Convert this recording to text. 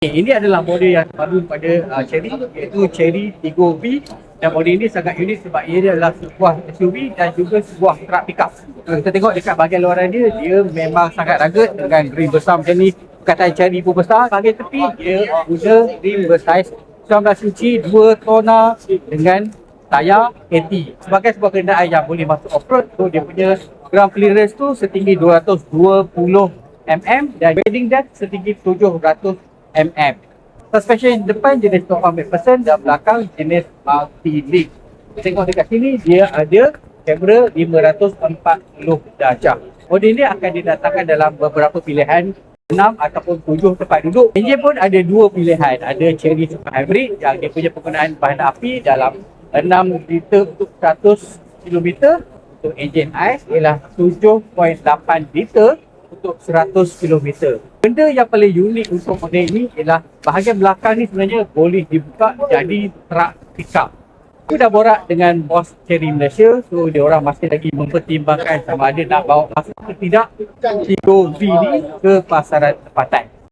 Ini adalah model yang baru pada Chery, iaitu Chery Tiggo V. Dan model ini sangat unik sebab ia adalah sebuah SUV dan juga sebuah truck pickup. Kalau kita tengok dekat bahagian luaran dia, dia memang sangat rugged dengan rim besar macam ni. Perkataan Chery pun besar. Bahagian tepi, dia guna rim bersaiz 19 inci 2 tona dengan tayar AT. Sebagai sebuah kenderaan yang boleh masuk off-road, so dia punya ground clearance tu setinggi 220 mm dan bedding depth setinggi 700 mm. Suspension depan jenis 400% dan belakang jenis multi-link. Tengok dekat sini, dia ada kamera 540 darjah. Model ini akan didatangkan dalam beberapa pilihan, 6 ataupun 7 tempat duduk. Enjin pun ada dua pilihan. Ada Chery Super Hybrid yang dia punya penggunaan bahan api dalam 6 liter untuk 100 km. Untuk enjin ais ialah 7.8 liter untuk 100 km. Benda yang paling unik untuk model ini ialah bahagian belakang ni sebenarnya boleh dibuka jadi truck pickup. Aku dah borak dengan bos Chery Malaysia, so dia orang masih lagi mempertimbangkan sama ada nak bawa masuk ke tidak Tiggo V ni ke pasaran tempatan.